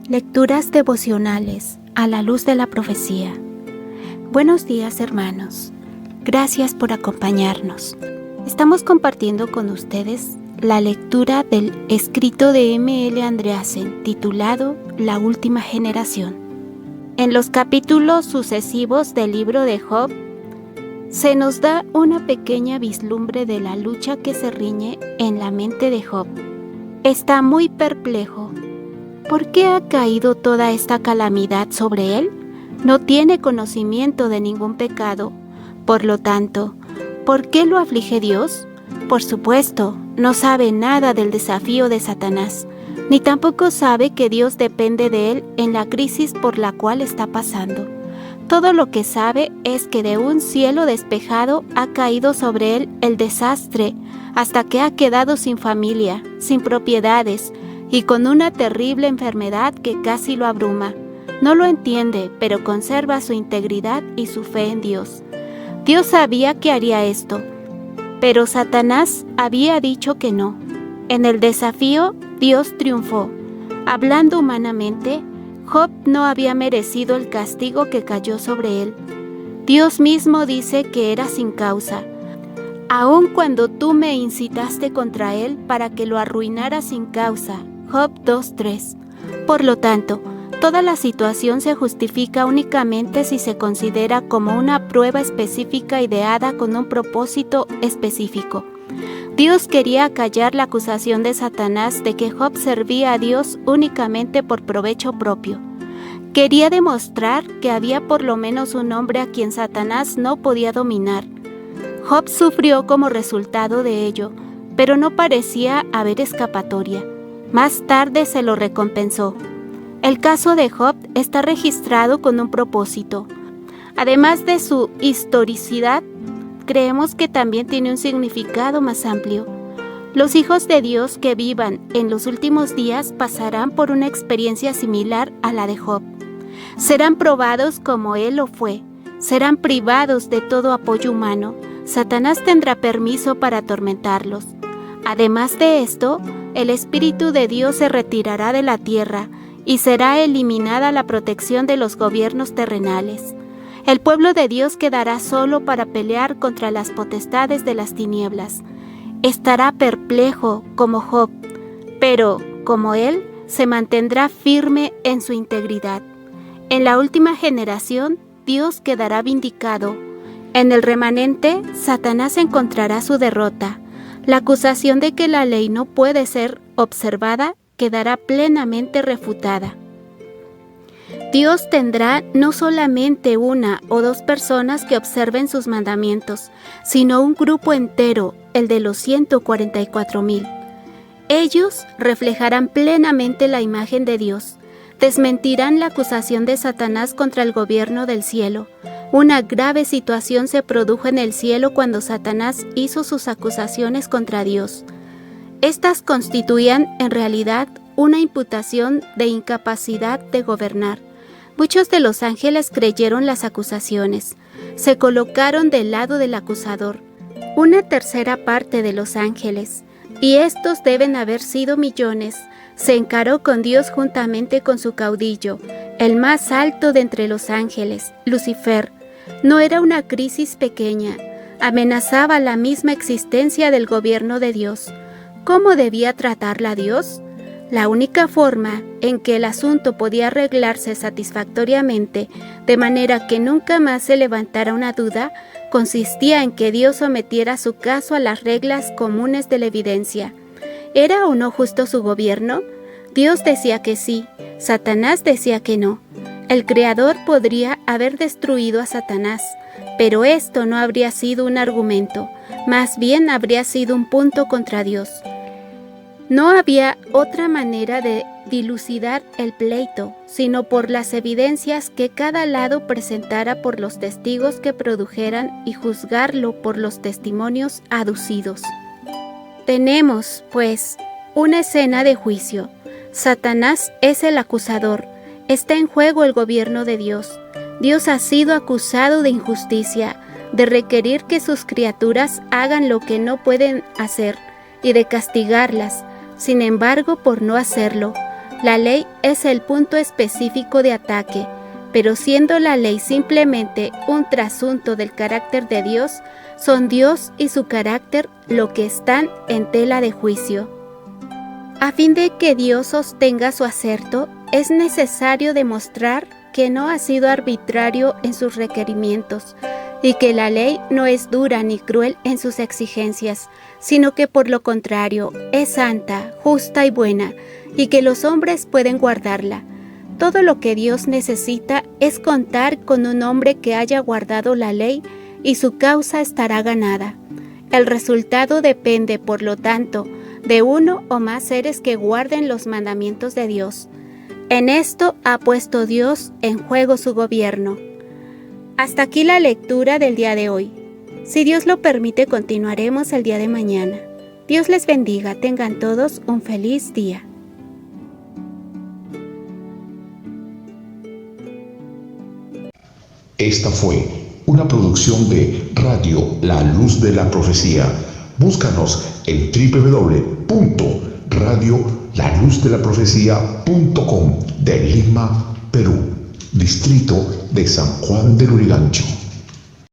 Lecturas devocionales a la luz de la profecía. Buenos días, hermanos. Gracias por acompañarnos. Estamos compartiendo con ustedes la lectura del escrito de M.L. Andreasen titulado La última generación. En los capítulos sucesivos del libro de Job se nos da una pequeña vislumbre de la lucha que se riñe en la mente de Job. Está muy perplejo. ¿Por qué ha caído toda esta calamidad sobre él? No tiene conocimiento de ningún pecado. Por lo tanto, ¿por qué lo aflige Dios? Por supuesto, no sabe nada del desafío de Satanás, ni tampoco sabe que Dios depende de él en la crisis por la cual está pasando. Todo lo que sabe es que de un cielo despejado ha caído sobre él el desastre, hasta que ha quedado sin familia, sin propiedades, y con una terrible enfermedad que casi lo abruma. No lo entiende, pero conserva su integridad y su fe en Dios. Dios sabía que haría esto, pero Satanás había dicho que no. En el desafío, Dios triunfó. Hablando humanamente, Job no había merecido el castigo que cayó sobre él. Dios mismo dice que era sin causa. Aun cuando tú me incitaste contra él para que lo arruinara sin causa. Job 2:3. Por lo tanto, toda la situación se justifica únicamente si se considera como una prueba específica ideada con un propósito específico. Dios quería acallar la acusación de Satanás de que Job servía a Dios únicamente por provecho propio. Quería demostrar que había por lo menos un hombre a quien Satanás no podía dominar. Job sufrió como resultado de ello, pero no parecía haber escapatoria. Más tarde se lo recompensó. El caso de Job está registrado con un propósito. Además de su historicidad, creemos que también tiene un significado más amplio. Los hijos de Dios que vivan en los últimos días pasarán por una experiencia similar a la de Job. Serán probados como él lo fue. Serán privados de todo apoyo humano. Satanás tendrá permiso para atormentarlos. Además de esto, el Espíritu de Dios se retirará de la tierra y será eliminada la protección de los gobiernos terrenales. El pueblo de Dios quedará solo para pelear contra las potestades de las tinieblas. Estará perplejo como Job, pero, como él, se mantendrá firme en su integridad. En la última generación, Dios quedará vindicado. En el remanente, Satanás encontrará su derrota. La acusación de que la ley no puede ser observada quedará plenamente refutada. Dios tendrá no solamente una o dos personas que observen sus mandamientos, sino un grupo entero, el de los 144,000. Ellos reflejarán plenamente la imagen de Dios, desmentirán la acusación de Satanás contra el gobierno del cielo. Una grave situación se produjo en el cielo cuando Satanás hizo sus acusaciones contra Dios. Estas constituían, en realidad, una imputación de incapacidad de gobernar. Muchos de los ángeles creyeron las acusaciones. Se colocaron del lado del acusador. Una tercera parte de los ángeles, y estos deben haber sido millones, se encaró con Dios juntamente con su caudillo, el más alto de entre los ángeles, Lucifer. No era una crisis pequeña, amenazaba la misma existencia del gobierno de Dios. ¿Cómo debía tratarla Dios? La única forma en que el asunto podía arreglarse satisfactoriamente, de manera que nunca más se levantara una duda, consistía en que Dios sometiera su caso a las reglas comunes de la evidencia. ¿Era o no justo su gobierno? Dios decía que sí, Satanás decía que no. El Creador podría haber destruido a Satanás, pero esto no habría sido un argumento, más bien habría sido un punto contra Dios. No había otra manera de dilucidar el pleito, sino por las evidencias que cada lado presentara por los testigos que produjeran y juzgarlo por los testimonios aducidos. Tenemos, pues, una escena de juicio. Satanás es el acusador. Está en juego el gobierno de Dios. Dios ha sido acusado de injusticia, de requerir que sus criaturas hagan lo que no pueden hacer y de castigarlas. Sin embargo, por no hacerlo, La ley es el punto específico de ataque, pero siendo la ley simplemente un trasunto del carácter de Dios, son Dios y su carácter lo que están en tela de juicio. A fin de que Dios sostenga su aserto, es necesario demostrar que no ha sido arbitrario en sus requerimientos y que la ley no es dura ni cruel en sus exigencias, sino que por lo contrario es santa, justa y buena, y que los hombres pueden guardarla. Todo lo que Dios necesita es contar con un hombre que haya guardado la ley y su causa estará ganada. El resultado depende, por lo tanto, de uno o más seres que guarden los mandamientos de Dios. En esto ha puesto Dios en juego su gobierno. Hasta aquí la lectura del día de hoy. Si Dios lo permite, continuaremos el día de mañana. Dios les bendiga, tengan todos un feliz día. Esta fue una producción de Radio La Luz de la Profecía. Búscanos en www.radiolaluz-de-la-profecía.com de Lima, Perú, distrito de San Juan de Lurigancho.